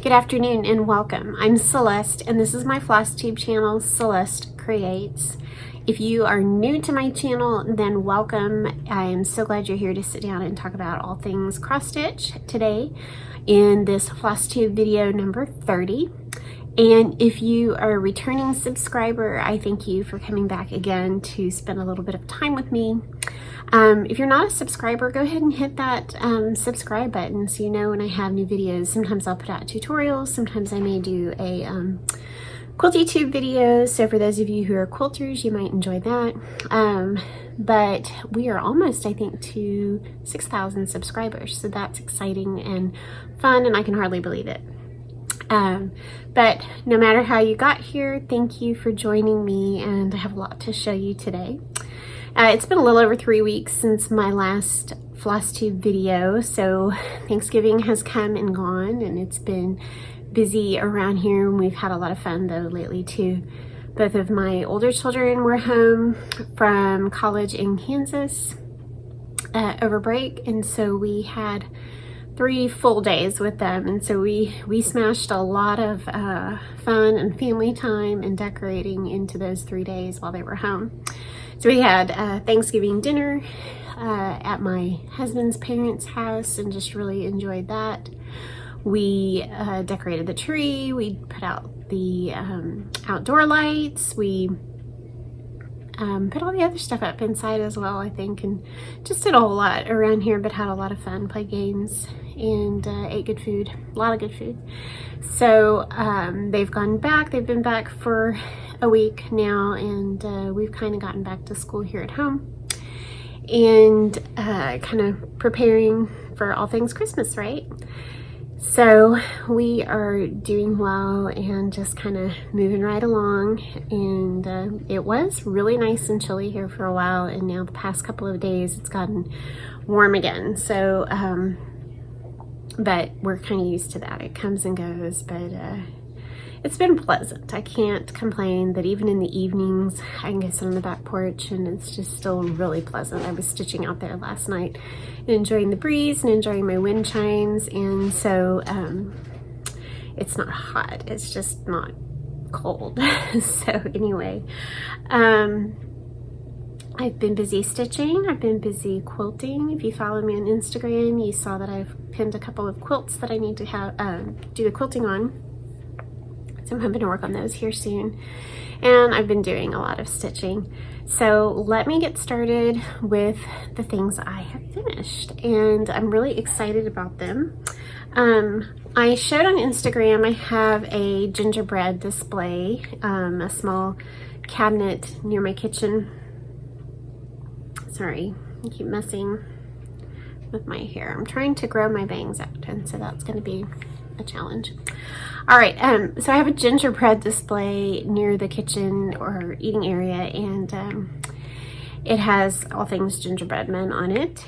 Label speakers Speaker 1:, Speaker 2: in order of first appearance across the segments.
Speaker 1: Good afternoon and welcome. I'm Celeste and this is my FlossTube channel, Celeste Creates. If you are new to my channel, then welcome. I am so glad you're here to sit down and talk about all things cross stitch today in this FlossTube video number 30. And if you are a returning subscriber, I thank you for coming back again to spend a little bit of time with me. If you're not a subscriber, go ahead and hit that subscribe button so you know when I have new videos. Sometimes I'll put out tutorials, sometimes I may do a QuiltyTube video, so for those of you who are quilters, you might enjoy that. But we are almost, I think, to 6,000 subscribers, so that's exciting and fun, and I can hardly believe it. But no matter how you got here, thank you for joining me, and I have a lot to show you today. It's been a little over 3 weeks since my last FlossTube video, so Thanksgiving has come and gone, and it's been busy around here, and we've had a lot of fun though lately too. Both of my older children were home from college in Kansas over break, and so we had 3 full days with them, and so we smashed a lot of fun and family time and decorating into those 3 days while they were home. So we had Thanksgiving dinner at my husband's parents' house and just really enjoyed that. We decorated the tree, we put out the outdoor lights, we put all the other stuff up inside as well, I think, and just did a whole lot around here, but had a lot of fun, played games, and ate good food, a lot of good food. So they've gone back, they've been back for a week now, and we've kind of gotten back to school here at home and kind of preparing for all things Christmas, right? So we are doing well and just kind of moving right along, and it was really nice and chilly here for a while, and now the past couple of days it's gotten warm again. So but we're kind of used to that. It comes and goes, but it's been pleasant. I can't complain that even in the evenings I can go sit on the back porch and it's just still really pleasant. I was stitching out there last night and enjoying the breeze and enjoying my wind chimes, and so it's not hot, it's just not cold. So anyway, I've been busy stitching, I've been busy quilting. If you follow me on Instagram, you saw that I've pinned a couple of quilts that I need to have do the quilting on. So I'm hoping to work on those here soon. And I've been doing a lot of stitching. So let me get started with the things I have finished, and I'm really excited about them. I showed on Instagram I have a gingerbread display, a small cabinet near my kitchen. Sorry, I keep messing with my hair. I'm trying to grow my bangs out, and so that's going to be a challenge. All right, so I have a gingerbread display near the kitchen or eating area, and it has all things gingerbread men on it.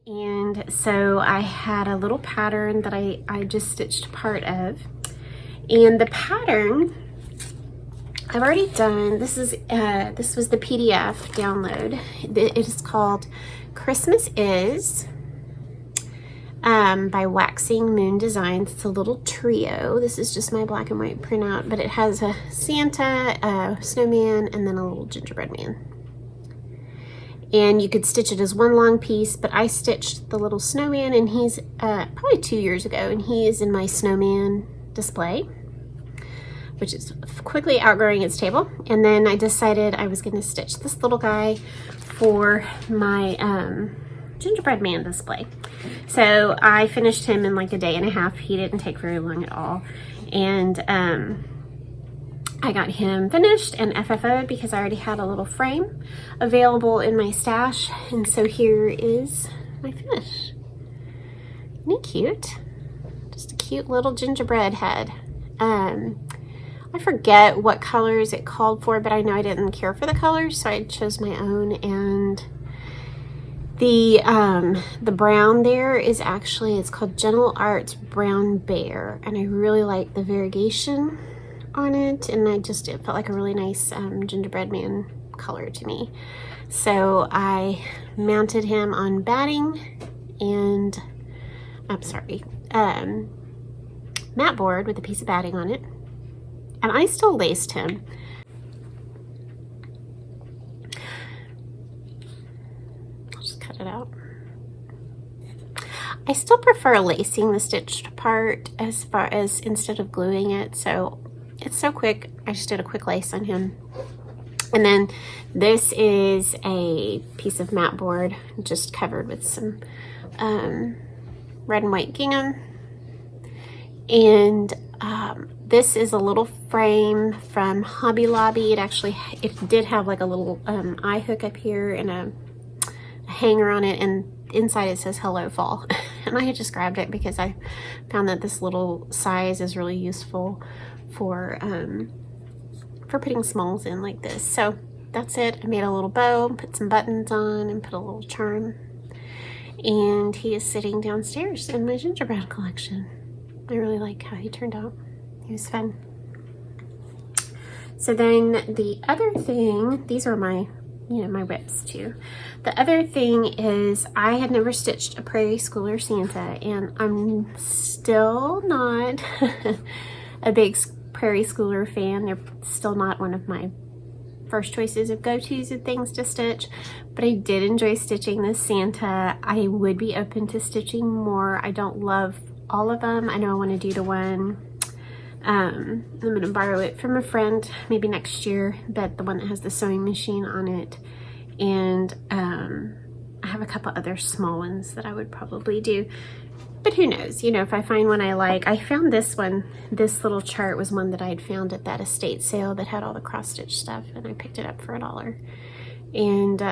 Speaker 1: And so I had a little pattern that I just stitched part of, and the pattern I've already done. This was the PDF download. It is called Christmas Is by Waxing Moon Designs. It's a little trio. This is just my black and white printout, but it has a Santa, a snowman, and then a little gingerbread man. And you could stitch it as one long piece, but I stitched the little snowman, and he's probably 2 years ago, and he is in my snowman display, which is quickly outgrowing its table. And then I decided I was going to stitch this little guy for my gingerbread man display. So I finished him in like a day and a half. He didn't take very long at all. And I got him finished and FFO'd because I already had a little frame available in my stash. And so here is my finish. Isn't he cute? Just a cute little gingerbread head. I forget what colors it called for, but I know I didn't care for the colors, so I chose my own. And the brown there is actually, it's called Gentle Arts Brown Bear, and I really like the variegation on it, and it felt like a really nice gingerbread man color to me. So I mounted him on batting and I'm sorry, mat board with a piece of batting on it, and I still laced him. I'll just cut it out. I still prefer lacing the stitched part as far as instead of gluing it, so it's so quick. I just did a quick lace on him. And then this is a piece of mat board just covered with some red and white gingham. And this is a little frame from Hobby Lobby. It did have like a little eye hook up here and a hanger on it, and inside it says Hello Fall. And I had just grabbed it because I found that this little size is really useful for putting smalls in like this. So that's it. I made a little bow, put some buttons on, and put a little charm. And he is sitting downstairs in my gingerbread collection. I really like how he turned out. He was fun. So then the other thing, these are my my whips too. The other thing is I had never stitched a Prairie Schooler Santa, and I'm still not a big Prairie Schooler fan. They're still not one of my first choices of go-tos of things to stitch, but I did enjoy stitching this Santa. I would be open to stitching more. I don't love all of them. I know I want to do the one, I'm going to borrow it from a friend maybe next year, but the one that has the sewing machine on it. And I have a couple other small ones that I would probably do, but who knows, if I find one I like. I found this one. This little chart was one that I had found at that estate sale that had all the cross stitch stuff, and I picked it up for $1. And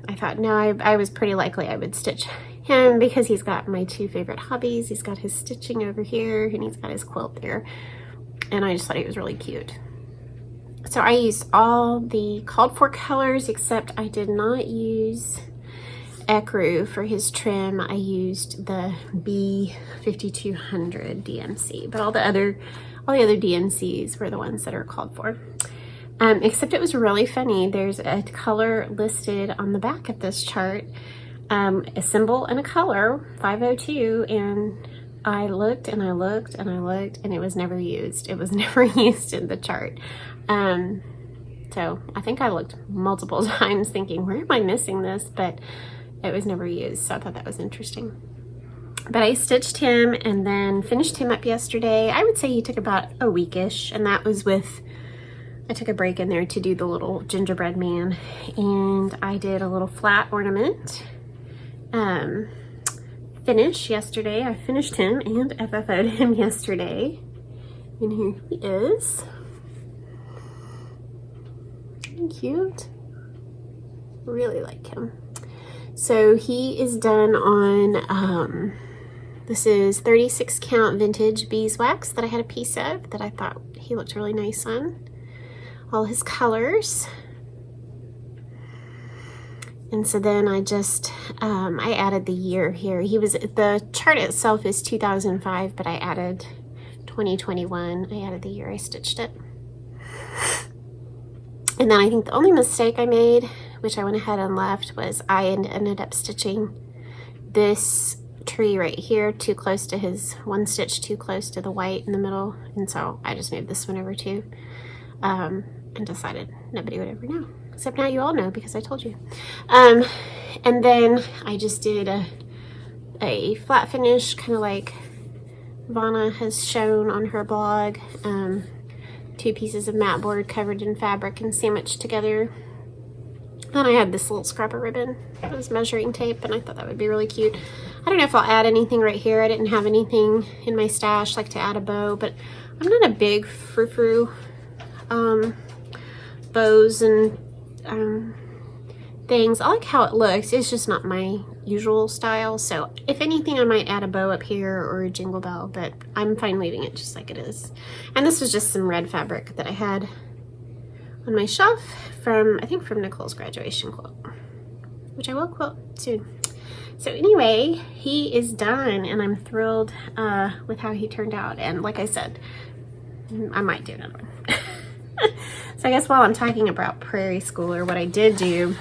Speaker 1: I thought, no, I was pretty likely I would stitch him because he's got my two favorite hobbies. He's got his stitching over here, and he's got his quilt there. And I just thought he was really cute. So I used all the called for colors, except I did not use ecru for his trim. I used the B5200 DMC, but all the other DMCs were the ones that are called for. Except it was really funny. There's a color listed on the back of this chart, a symbol and a color, 502, and I looked and I looked and I looked, and it was never used. It was never used in the chart. So I think I looked multiple times thinking, where am I missing this? But it was never used, so I thought that was interesting. But I stitched him and then finished him up yesterday. I would say he took about a weekish, and that was with, I took a break in there to do the little gingerbread man, and I did a little flat ornament finish yesterday. I finished him and FFO'd him yesterday, and here he is. Cute. Really like him. So he is done on this is 36 count vintage beeswax that I had a piece of that I thought he looked really nice on. All his colors. And so then I just I added the year here. The chart itself is 2005, but I added 2021. I added the year I stitched it. And then I think the only mistake I made, which I went ahead and left, was I ended up stitching this tree right here too close to his one stitch, too close to the white in the middle, and so I just moved this one over too, and decided nobody would ever know, except now you all know because I told you. And then I just did a flat finish, kind of like Vonna has shown on her blog. 2 pieces of mat board covered in fabric and sandwiched together. Then I had this little scrap of ribbon that was measuring tape, and I thought that would be really cute. I don't know if I'll add anything right here. I didn't have anything in my stash like to add a bow, but I'm not a big frou-frou bows and things. I like how it looks. It's just not my usual style, so if anything I might add a bow up here or a jingle bell, but I'm fine leaving it just like it is. And this was just some red fabric that I had on my shelf from, I think, from Nicole's graduation quilt, which I will quilt soon. So anyway, he is done, and I'm thrilled with how he turned out. And like I said, I might do another one. So I guess while I'm talking about Prairie Schooler, what I did do,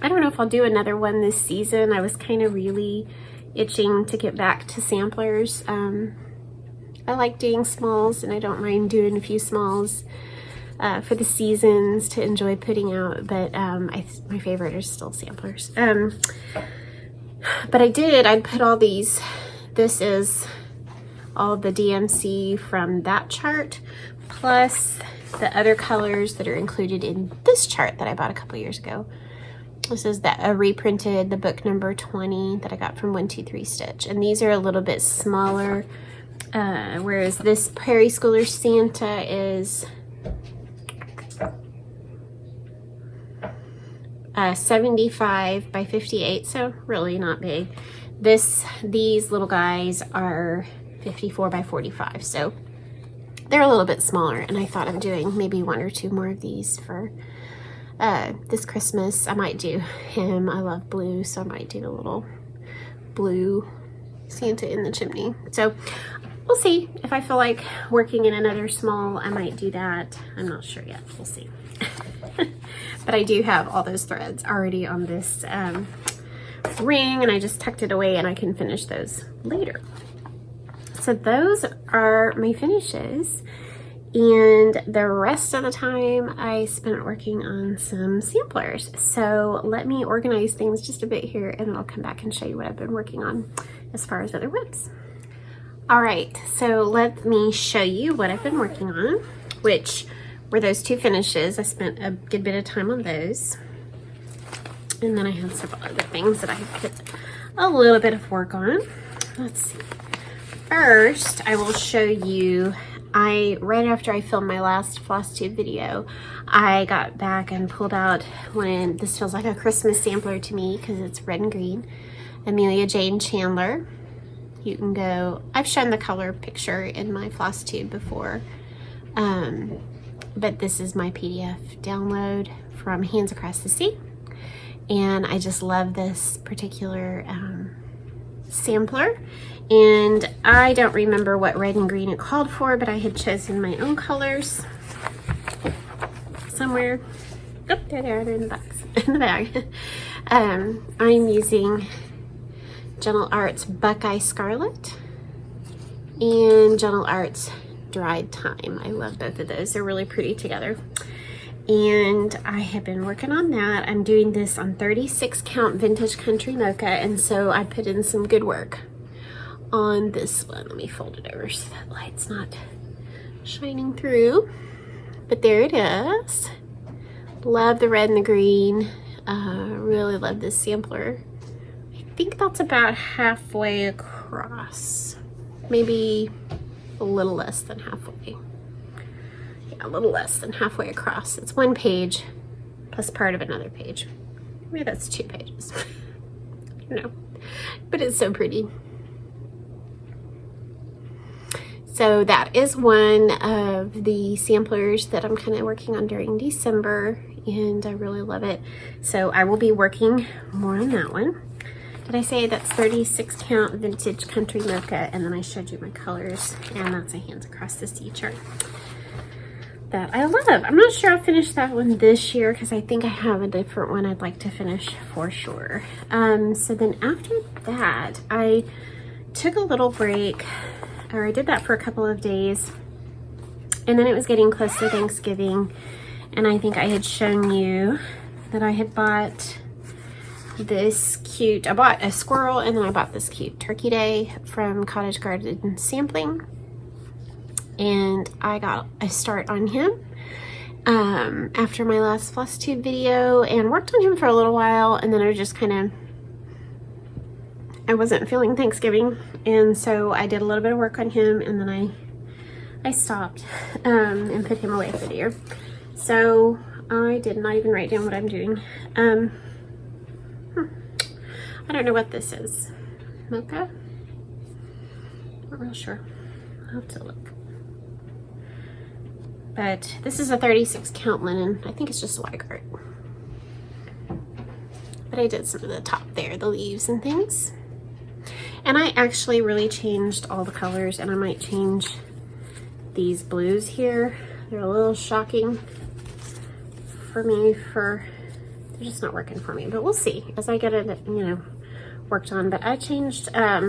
Speaker 1: I don't know if I'll do another one this season. I was kind of really itching to get back to samplers. I like doing smalls, and I don't mind doing a few smalls for the seasons to enjoy putting out, but my favorite are still samplers. But I'd put all these, this is all the DMC from that chart, plus the other colors that are included in this chart that I bought a couple years ago. This is reprinted, the book number 20 that I got from 123 Stitch. And these are a little bit smaller, whereas this Prairie Schooler Santa is 75 by 58, so really not big. These little guys are 54 by 45, so they're a little bit smaller, and I thought of doing maybe 1 or 2 more of these for this Christmas. I might do him. I love blue, so I might do a little blue Santa in the chimney. So we'll see. If I feel like working in another small, I might do that. I'm not sure yet. We'll see. But I do have all those threads already on this ring, and I just tucked it away, and I can finish those later. So those are my finishes, and the rest of the time I spent working on some samplers. So let me organize things just a bit here, and then I'll come back and show you what I've been working on as far as other whips. All right, so let me show you what I've been working on, which were those 2 finishes. I spent a good bit of time on those. And then I have several other things that I have put a little bit of work on. Let's see. First, I will show you, right after I filmed my last floss tube video, I got back and pulled out when this feels like a Christmas sampler to me because it's red and green. Amelia Jane Chandler. You can go, I've shown the color picture in my floss tube before, but this is my PDF download from Hands Across the Sea. And I just love this particular sampler. And I don't remember what red and green it called for, but I had chosen my own colors somewhere. Oh, there they are, they're in the box, in the bag. I'm using Gentle Arts Buckeye Scarlet and Gentle Arts Dried Thyme. I love both of those. They're really pretty together. And I have been working on that. I'm doing this on 36 count Vintage Country Mocha, and so I put in some good work on this one. Let me fold it over so that light's not shining through. But there it is. Love the red and the green. Really love this sampler. I think that's about halfway across. Maybe a little less than halfway. A little less than halfway across. It's 1 page plus part of another page. Maybe that's 2 pages. I don't know, but it's so pretty. So that is one of the samplers that I'm kind of working on during December, and I really love it. So I will be working more on that one. Did I say that's 36 count Vintage Country Mocha, and then I showed you my colors, and that's a Hands Across the Sea chart that I love. I'm not sure I'll finish that one this year because I think I have a different one I'd like to finish for sure. So then after that, I took a little break, or I did that for a couple of days, and then it was getting close to Thanksgiving, and I think I had shown you that I had bought this cute, I bought a squirrel, and then I bought this cute Turkey Day from Cottage Garden Sampling. And I got a start on him after my last floss tube video, and worked on him for a little while, and then I just I wasn't feeling Thanksgiving, and so I did a little bit of work on him, and then I stopped and put him away for the year. So I did not even write down what I'm doing. I don't know what this is. Mocha? Not real sure. I'll have to look. But this is a 36 count linen. I think it's just Weigart. But I did some of the top there, the leaves and things. And I actually really changed all the colors, and I might change these blues here. They're a little shocking for me, they're just not working for me, but we'll see as I get it, worked on, but I changed, I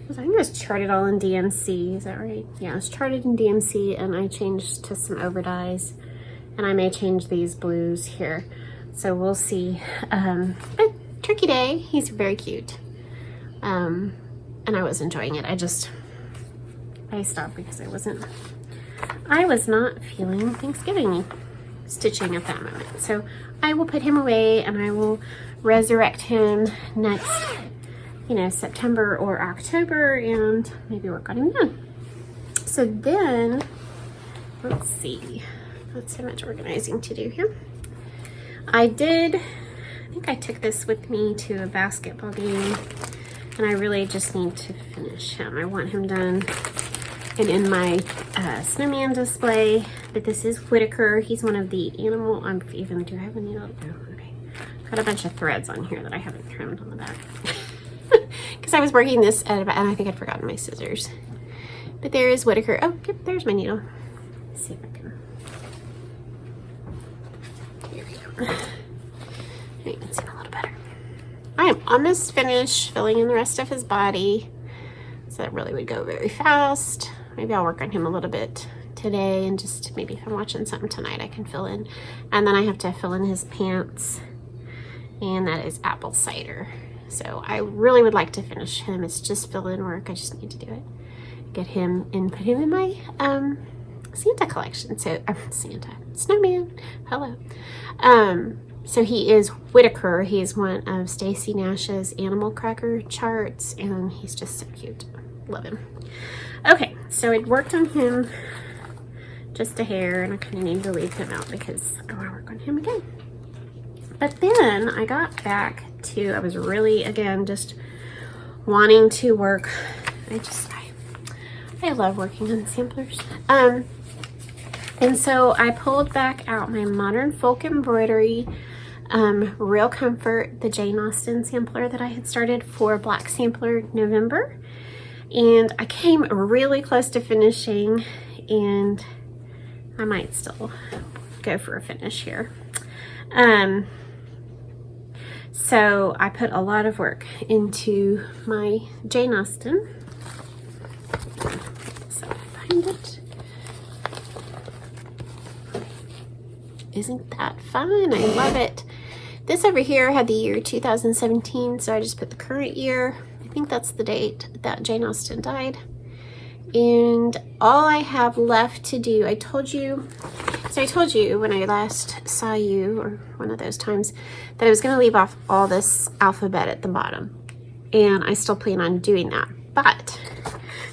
Speaker 1: think it was charted all in DMC, is that right? Yeah, it's charted in DMC, and I changed to some over dyes, and I may change these blues here, so we'll see. But Turkey Day, he's very cute, and I was enjoying it. I stopped because I was not feeling Thanksgiving stitching at that moment. So I will put him away, and I will resurrect him next, September or October, and maybe work on him then. So then, let's see, not so much organizing to do here. I think I took this with me to a basketball game, and I really just need to finish him. I want him done and in my snowman display, but this is Whitaker. He's one of the animal, do I have a needle? Oh, okay. Got a bunch of threads on here that I haven't trimmed on the back. Because I was working this and I think I'd forgotten my scissors. But there is Whitaker. Oh, yep, there's my needle. Let's see if I can. Here we go. You can see a little better. I am almost finished filling in the rest of his body. So that really would go very fast. Maybe I'll work on him a little bit today, and just maybe if I'm watching something tonight, I can fill in. And then I have to fill in his pants, and that is apple cider. So I really would like to finish him. It's just fill-in work. I just need to do it. Get him and put him in my Santa collection. So snowman. Hello. So he is Whitaker. He's one of Stacy Nash's animal cracker charts, and he's just so cute. Love him. Okay, so it worked on him just a hair, and I kind of need to leave him out because I want to work on him again. But then I got back to, I was really, again, just wanting to work. I love working on samplers. And so I pulled back out my Modern Folk Embroidery Real Comfort, the Jane Austen sampler that I had started for Black Sampler November. And I came really close to finishing, and I might still go for a finish here. So I put a lot of work into my Jane Austen. So I find it. Isn't that fun? I love it. This over here had the year 2017, so I just put the current year. I think that's the date that Jane Austen died. And all I have left to do, I told you when I last saw you, or one of those times, that I was going to leave off all this alphabet at the bottom. And I still plan on doing that. But,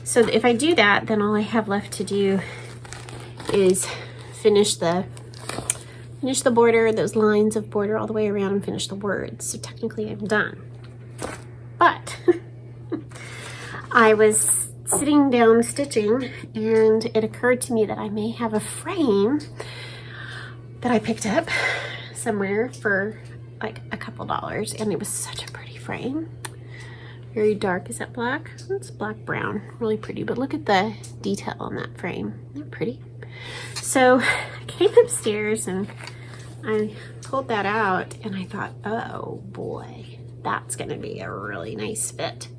Speaker 1: so if I do that, then all I have left to do is finish the border, those lines of border all the way around, and finish the words. So technically I'm done. But I was sitting down stitching, and it occurred to me that I may have a frame that I picked up somewhere for like a couple dollars, and it was such a pretty frame. Very dark. Is that black? It's black brown. Really pretty, but look at the detail on that frame. Isn't that pretty? So I came upstairs and I pulled that out, and I thought, oh boy, that's gonna be a really nice fit.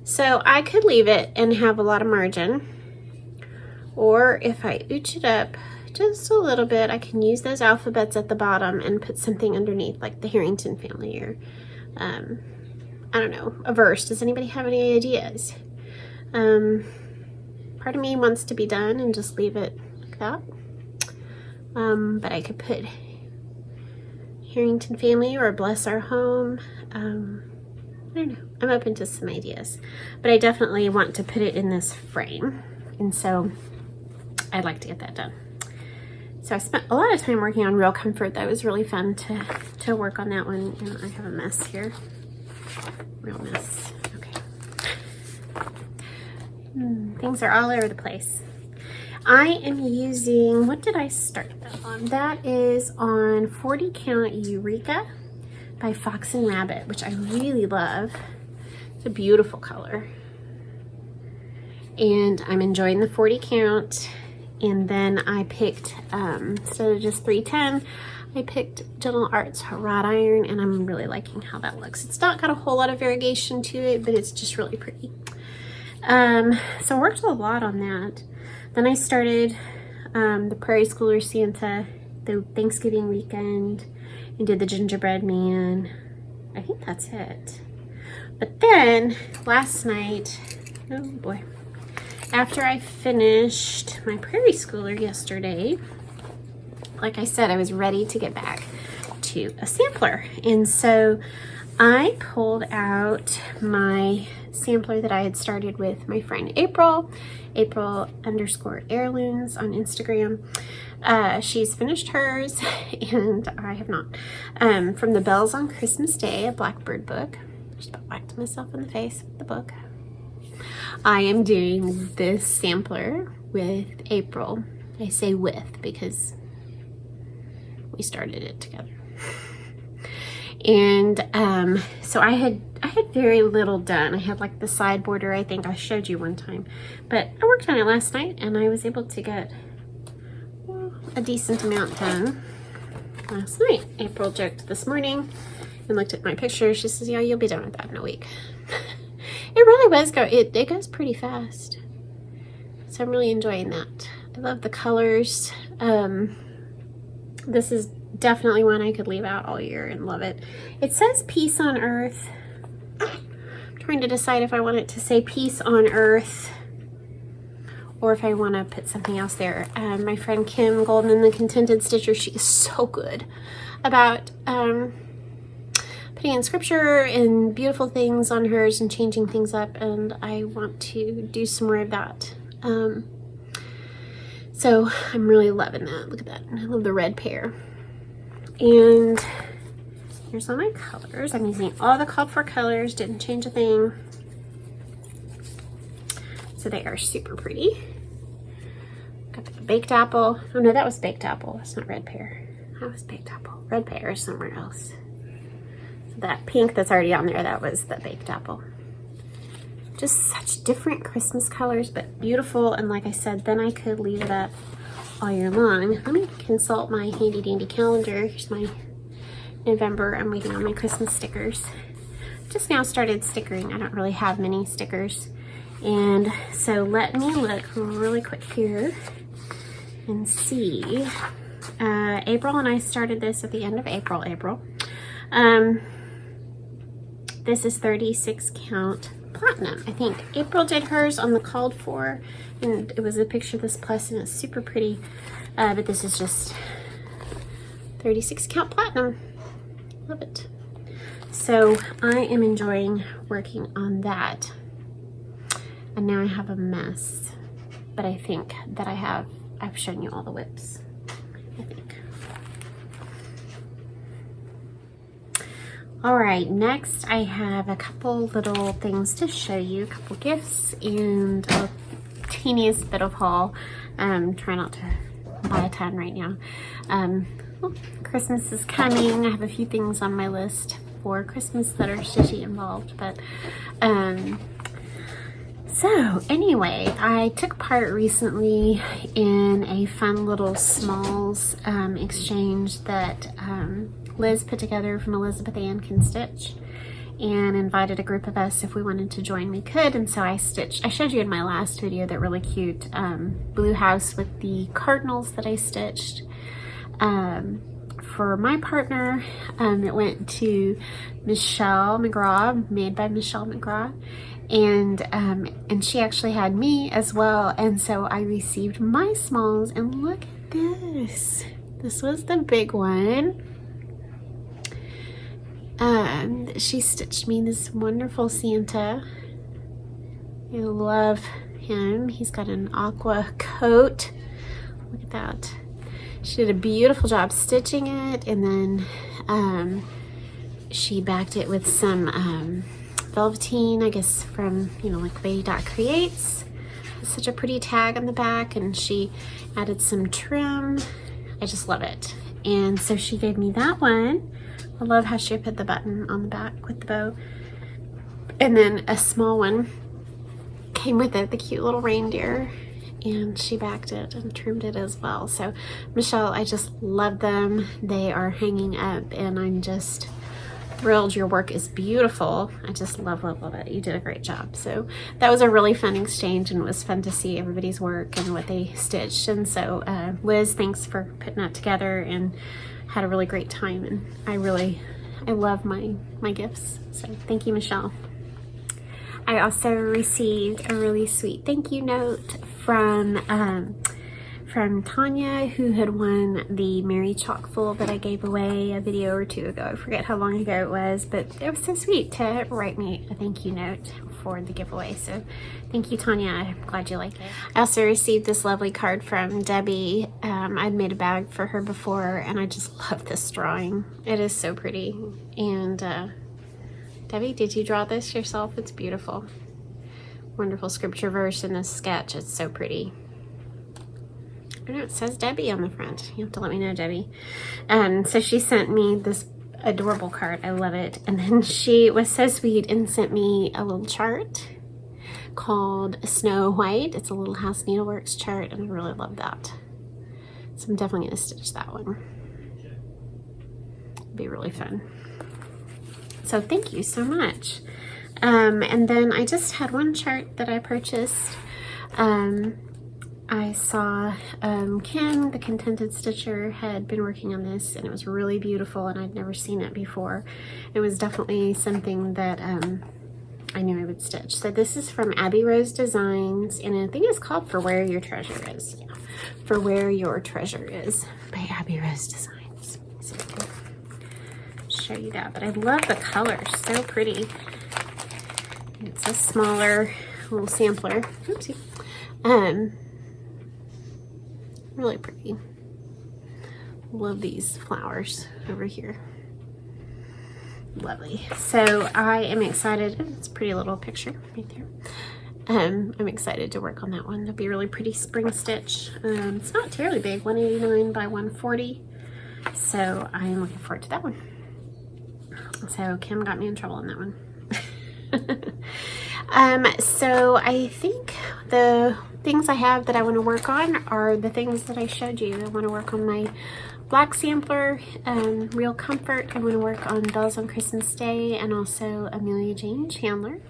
Speaker 1: So I could leave it and have a lot of margin, or if I ooch it up just a little bit, I can use those alphabets at the bottom and put something underneath, like the Harrington family, or I don't know, a verse. Does anybody have any ideas? Part of me wants to be done and just leave it like that. But I could put Harrington family or bless our home. I don't know. I'm open to some ideas, but I definitely want to put it in this frame, and so I'd like to get that done. So I spent a lot of time working on Real Comfort. That was really fun to work on that one. And I have a mess here. Real mess. Okay. Things are all over the place. I am using, what did I start that on? That is on 40 Count Eureka by Fox and Rabbit, which I really love. It's a beautiful color. And I'm enjoying the 40 count. And then I picked, instead of just 310, I picked Gentle Arts wrought iron, and I'm really liking how that looks. It's not got a whole lot of variegation to it, but it's just really pretty. So I worked a lot on that. Then I started the Prairie Schooler Santa the Thanksgiving weekend and did the gingerbread man. I think that's it. But then last night, oh boy, after I finished my Prairie Schooler yesterday, like I said, I was ready to get back to a sampler. And so I pulled out my sampler that I had started with my friend April _heirlooms on Instagram. She's finished hers and I have not. From the Bells on Christmas Day, a Blackbird book. Just about whacked myself in the face with the book. I am doing this sampler with April. I say with because we started it together. And so I had very little done. I had like the side border, I think I showed you one time, but I worked on it last night and I was able to get a decent amount done last night. April joked this morning and looked at my picture. She says, yeah, you'll be done with that in a week. It really was it goes pretty fast. So I'm really enjoying that. I love the colors. This is definitely one I could leave out all year and love it. It says Peace on Earth. I'm trying to decide if I want it to say Peace on Earth or if I want to put something else there. My friend Kim Golden and the Contented Stitcher, she is so good about putting in scripture and beautiful things on hers and changing things up, and I want to do some more of that. So I'm really loving that. Look at that. I love the red pear. And here's all my colors. I'm using all the called for colors, didn't change a thing. So they are super pretty. Got the baked apple. Oh no, that was baked apple. That's not red pear. That was baked apple. Red pear is somewhere else. So that pink that's already on there, that was the baked apple. Just such different Christmas colors, but beautiful. And like I said, then I could leave it up all year long. Let me consult my handy dandy calendar. Here's my November. I'm waiting on my Christmas stickers. Just now started stickering. I don't really have many stickers. And so let me look really quick here and see. April and I started this at the end of April. This is 36 count platinum. I think April did hers on the called for, and it was a picture of this plus, and it's super pretty, but this is just 36 count platinum. Love it. So I am enjoying working on that, and now I have a mess, but I think that I've shown you all the whips, I think. All right, next I have a couple little things to show you, a couple gifts and a teeniest bit of haul. Try not to buy a ton right now. Well, Christmas is coming. I have a few things on my list for Christmas that are stitchy involved, but so anyway, I took part recently in a fun little smalls exchange that Liz put together from Elizabeth Ann Can Stitch, and invited a group of us if we wanted to join, we could. And so I showed you in my last video that really cute blue house with the cardinals that I stitched. For my partner, it went to Michelle McGraw, made by Michelle McGraw, and she actually had me as well, and so I received my smalls, and look at this. This was the big one. She stitched me this wonderful Santa. I love him. He's got an aqua coat. Look at that. She did a beautiful job stitching it, and then she backed it with some velveteen, I guess from, like Lady Dot Creates. It's such a pretty tag on the back, and she added some trim. I just love it. And so she gave me that one. I love how she put the button on the back with the bow. And then a small one came with it, the cute little reindeer. and she backed it and trimmed it as well. So Michelle, I just love them. They are hanging up and I'm just thrilled. Your work is beautiful. I just love it. You did a great job. So that was a really fun exchange, and it was fun to see everybody's work and what they stitched. And so Liz, thanks for putting that together, and had a really great time. And I love my gifts. So thank you, Michelle. I also received a really sweet thank you note from Tanya, who had won the Mary Chockfull that I gave away a video or two ago. I forget how long ago it was, but it was so sweet to write me a thank you note for the giveaway. So thank you, Tanya. I'm glad you like it. I also received this lovely card from Debbie. I'd made a bag for her before, and I just love this drawing. It is so pretty. And Debbie, did you draw this yourself? It's beautiful. Wonderful scripture verse in this sketch. It's so pretty. I know it says Debbie on the front. You have to let me know, Debbie. So she sent me this adorable card. I love it. And then she was so sweet and sent me a little chart called Snow White. It's a little House Needleworks chart, and I really love that. So I'm definitely going to stitch that one. It'll be really fun. So thank you so much. And then I just had one chart that I purchased. I saw Kim, the Contented Stitcher, had been working on this, and it was really beautiful, and I'd never seen it before. It was definitely something that I knew I would stitch. So this is from Abby Rose Designs, and I think it's called For Where Your Treasure Is. Yeah. For Where Your Treasure Is by Abby Rose Designs. So I can show you that, but I love the color. So pretty. It's a smaller little sampler. Oopsie. Really pretty. Love these flowers over here. Lovely. So I am excited. It's a pretty little picture right there. I'm excited to work on that one. It'll be a really pretty spring stitch. It's not terribly big, 189 by 140. So I am looking forward to that one. So Kim got me in trouble on that one. So I think the things I have that I want to work on are the things that I showed you. I want to work on my black sampler, Real Comfort. I want to work on Bells on Christmas Day, and also Amelia Jane Chandler.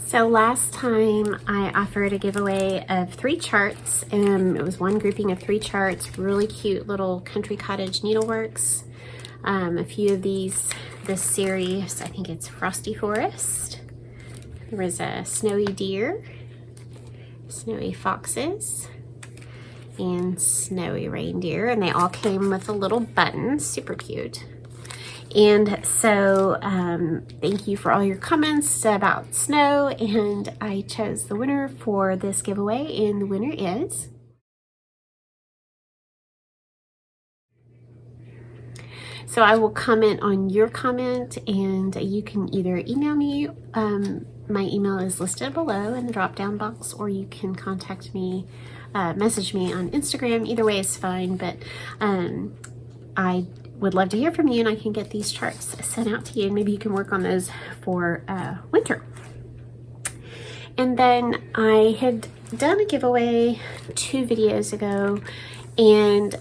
Speaker 1: So last time I offered a giveaway of 3 charts. It was one grouping of 3 charts, really cute little Country Cottage Needleworks. A few of these, this series, I think it's Frosty Forest. There was a Snowy Deer, Snowy Foxes, and Snowy Reindeer, and they all came with a little button, super cute. And so thank you for all your comments about snow, and I chose the winner for this giveaway, and the winner is so I will comment on your comment, and you can either email me. My email is listed below in the drop down box, or you can contact me, message me on Instagram. Either way is fine, but I would love to hear from you, and I can get these charts sent out to you, and maybe you can work on those for winter. And then I had done a giveaway 2 videos ago, and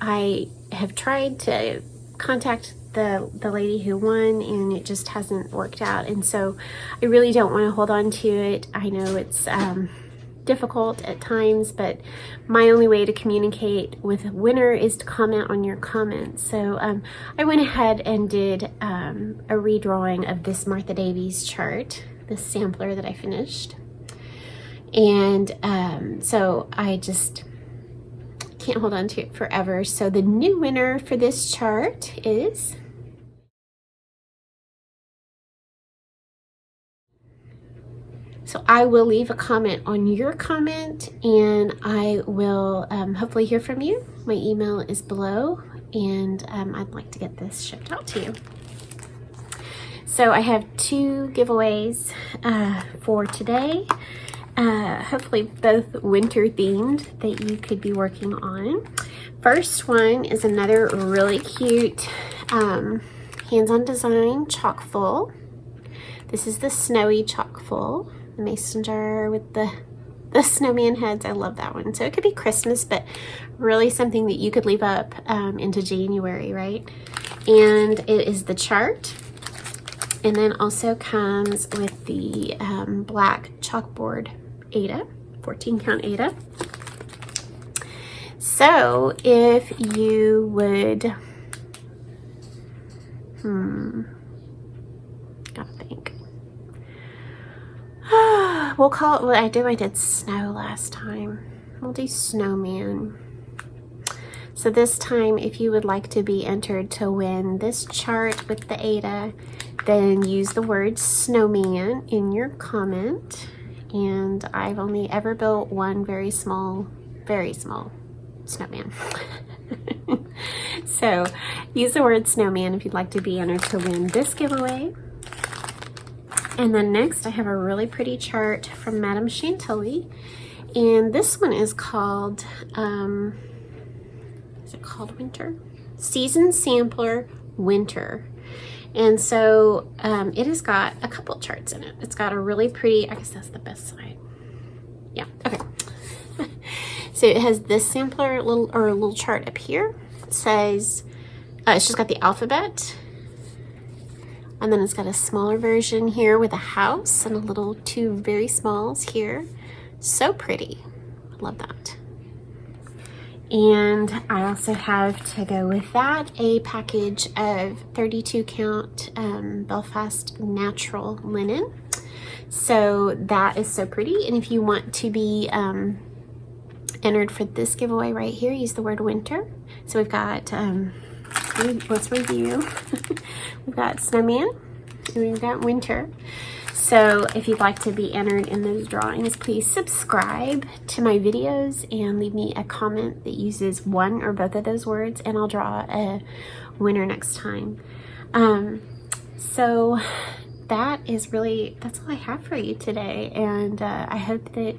Speaker 1: I have tried to contact the lady who won, and it just hasn't worked out. And so I really don't want to hold on to it. I know it's difficult at times, but my only way to communicate with a winner is to comment on your comments. So I went ahead and did a redrawing of this Martha Davies chart, this sampler that I finished. And so I just can't hold on to it forever. So the new winner for this chart is so I will leave a comment on your comment, and I will hopefully hear from you. My email is below, and I'd like to get this shipped out to you. So I have 2 giveaways for today. Hopefully both winter themed that you could be working on. First one is another really cute hands-on design Chockfull. This is the Snowy Chockfull, the mason jar with the the snowman heads. I love that one. So it could be Christmas, but really something that you could leave up into January, right? And it is the chart. And then also comes with the black chalkboard Aida, 14 count Aida. So if you would, gotta think. We'll call it what I did snow last time. We'll do snowman. So this time, if you would like to be entered to win this chart with the Aida, then use the word snowman in your comment. And I've only ever built one very small snowman. So use the word snowman if you'd like to be entered to win this giveaway. And then next I have a really pretty chart from Madame Chantilly, and this one is called is it called Winter? Season Sampler Winter. And so it has got a couple charts in it. It's got a really pretty, I guess that's the best side. Yeah, okay. So it has this sampler little chart up here. It says, it's just got the alphabet. And then it's got a smaller version here with a house and a little two very smalls here. So pretty. I love that. And I also have, to go with that, a package of 32 count Belfast natural linen. So that is so pretty. And if you want to be entered for this giveaway right here, use the word winter. So we've got, let's review. We've got snowman and we've got winter. So if you'd like to be entered in those drawings, please subscribe to my videos and leave me a comment that uses one or both of those words, and I'll draw a winner next time. So that's all I have for you today. And I hope that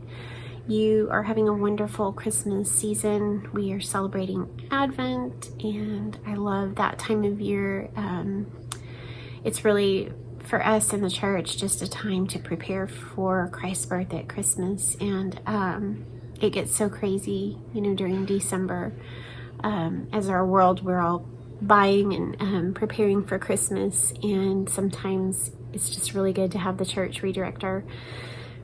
Speaker 1: you are having a wonderful Christmas season. We are celebrating Advent, and I love that time of year. It's really, for us in the church, just a time to prepare for Christ's birth at Christmas. And it gets so crazy, during December. As our world, we're all buying and preparing for Christmas, and sometimes it's just really good to have the church redirect our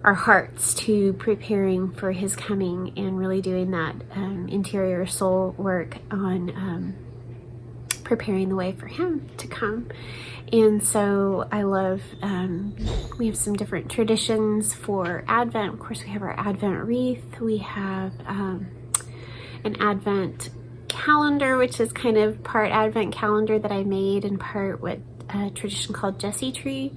Speaker 1: hearts to preparing for his coming and really doing that interior soul work on preparing the way for him to come. And so I love, we have some different traditions for Advent. Of course, we have our Advent wreath. We have an Advent calendar, which is kind of part Advent calendar that I made and part what a tradition called Jesse Tree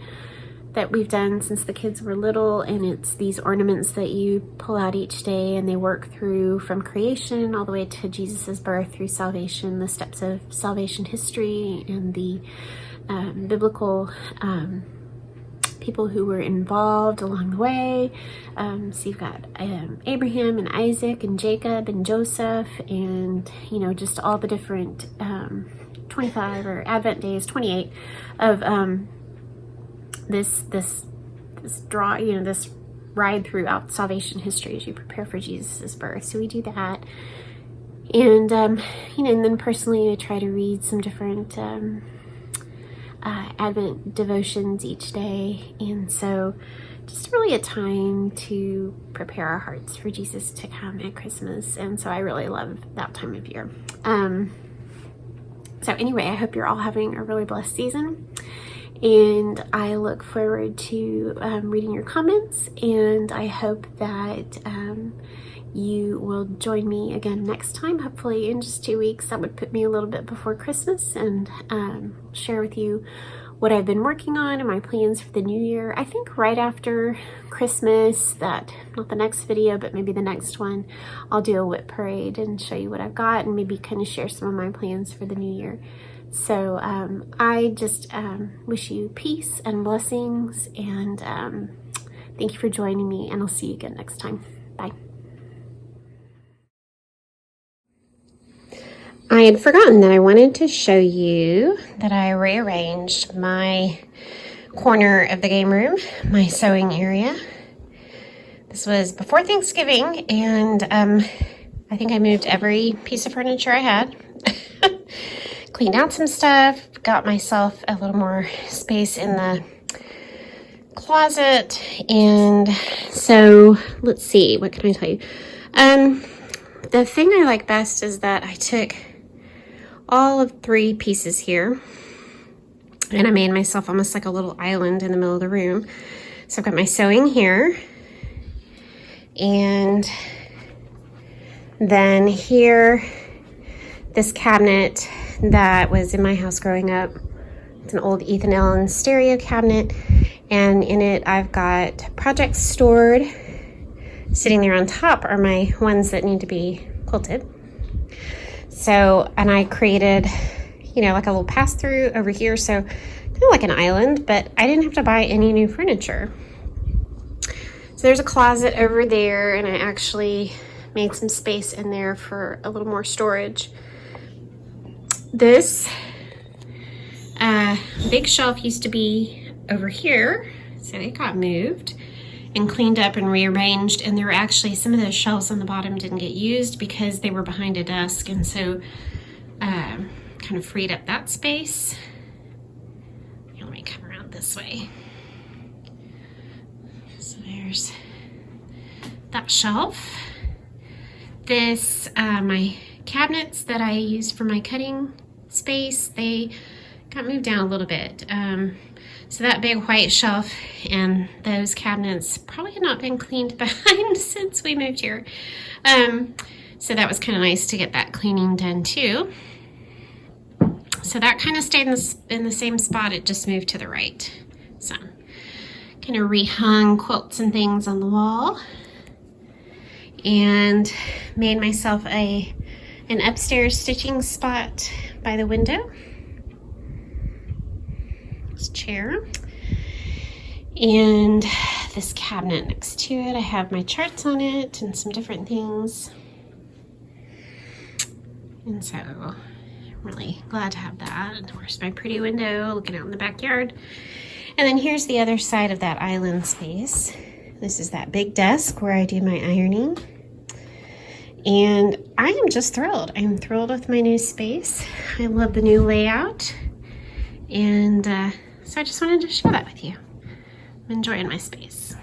Speaker 1: that we've done since the kids were little. And it's these ornaments that you pull out each day, and they work through from creation all the way to Jesus's birth through salvation, the steps of salvation history and the biblical people who were involved along the way. So you've got Abraham and Isaac and Jacob and Joseph, and just all the different 25 or Advent days, 28 of this ride throughout salvation history as you prepare for Jesus's birth. So we do that. And and then personally I try to read some different Advent devotions each day. And so just really a time to prepare our hearts for Jesus to come at Christmas. And so I really love that time of year. So anyway, I hope you're all having a really blessed season, and I look forward to reading your comments, and I hope that you will join me again next time, hopefully in just 2 weeks. That would put me a little bit before Christmas, and share with you what I've been working on and my plans for the new year. I think right after Christmas, not the next video, but maybe the next one, I'll do a whip parade and show you what I've got and maybe kind of share some of my plans for the new year. So I just wish you peace and blessings, and thank you for joining me, and I'll see you again next time. Bye. I had forgotten that I wanted to show you that I rearranged my corner of the game room, my sewing area, This was before Thanksgiving, and I think I moved every piece of furniture I had. Cleaned out some stuff, got myself a little more space in the closet, and so let's see, what can I tell you? The thing I like best is that I took all of 3 pieces here, and I made myself almost like a little island in the middle of the room. So I've got my sewing here, and then here, this cabinet that was in my house growing up. It's an old Ethan Allen stereo cabinet, and in it I've got projects stored. Sitting there on top are my ones that need to be quilted. So, and I created, you know, like a little pass-through over here, so kind of like an island, but I didn't have to buy any new furniture. So there's a closet over there, and I actually made some space in there for a little more storage. This big shelf used to be over here, so it got moved and cleaned up and rearranged, and there were actually some of those shelves on the bottom didn't get used because they were behind a desk, and so kind of freed up that space. Let me come around this way. So there's that shelf. This, my cabinets that I used for my cutting space, they got moved down a little bit. So that big white shelf and those cabinets probably had not been cleaned behind since we moved here. So that was kind of nice to get that cleaning done too. So that kind of stayed in the same spot, it just moved to the right. So kind of rehung quilts and things on the wall, and made myself an upstairs stitching spot by the window. This chair, and this cabinet next to it. I have my charts on it and some different things, and so I'm really glad to have that. And there's my pretty window looking out in the backyard. And then here's the other side of that island space. This is that big desk where I do my ironing. And I am just thrilled. I'm thrilled with my new space. I love the new layout. And so I just wanted to share that with you. I'm enjoying my space.